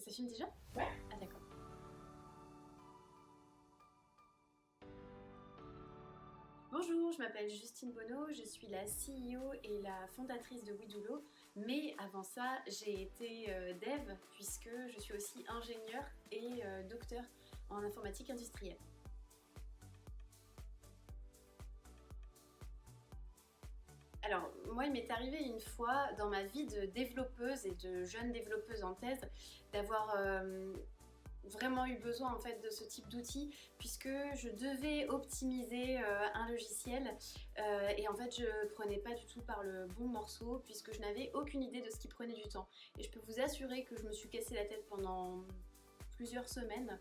Ça filme déjà? Ouais. Ah d'accord. Bonjour, je m'appelle Justine Bonneau, je suis la CEO et la fondatrice de Widulo, mais avant ça j'ai été dev puisque je suis aussi ingénieure et docteur en informatique industrielle. Alors moi il m'est arrivé une fois dans ma vie de développeuse et de jeune développeuse en thèse d'avoir vraiment eu besoin en fait de ce type d'outils puisque je devais optimiser un logiciel et en fait je prenais pas du tout par le bon morceau puisque je n'avais aucune idée de ce qui prenait du temps et je peux vous assurer que je me suis cassé la tête pendant plusieurs semaines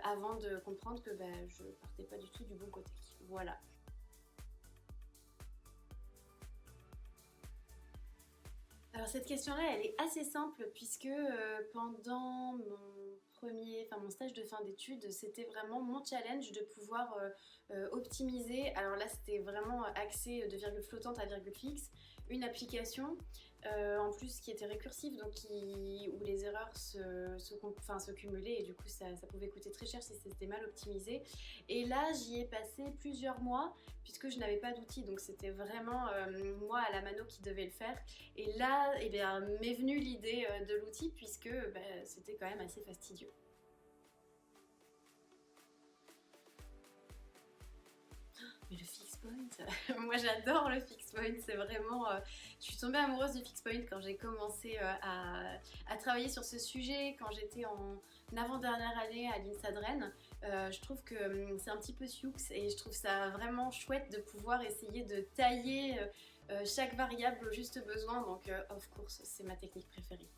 avant de comprendre que je partais pas du tout du bon côté. Voilà. Alors cette question-là, elle est assez simple puisque pendant mon stage de fin d'études, c'était vraiment mon challenge de pouvoir optimiser. Alors là, c'était vraiment axé de virgule flottante à virgule fixe, une application en plus qui était récursive, donc où les erreurs se cumulaient et du coup ça pouvait coûter très cher si c'était mal optimisé. Et là, j'y ai passé plusieurs mois puisque je n'avais pas d'outils, donc c'était vraiment moi à la mano qui devais le faire. Et là, eh bien, m'est venue l'idée de l'outil puisque c'était quand même assez fastidieux. Mais le fix point, moi j'adore le fix point, c'est vraiment... je suis tombée amoureuse du fix point quand j'ai commencé à travailler sur ce sujet, quand j'étais en avant-dernière année à l'INSA de Rennes. Je trouve que c'est un petit peu sioux et je trouve ça vraiment chouette de pouvoir essayer de tailler chaque variable au juste besoin, donc of course c'est ma technique préférée.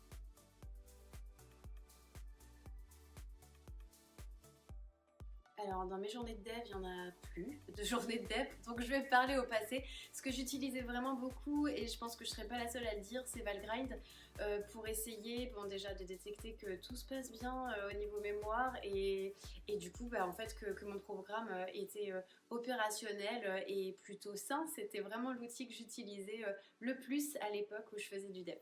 Alors dans mes journées de dev, il n'y en a plus de journées de dev, donc je vais parler au passé. Ce que j'utilisais vraiment beaucoup, et je pense que je ne serais pas la seule à le dire, c'est Valgrind pour essayer déjà de détecter que tout se passe bien au niveau mémoire et du coup en fait que mon programme était opérationnel et plutôt sain. C'était vraiment l'outil que j'utilisais le plus à l'époque où je faisais du dev.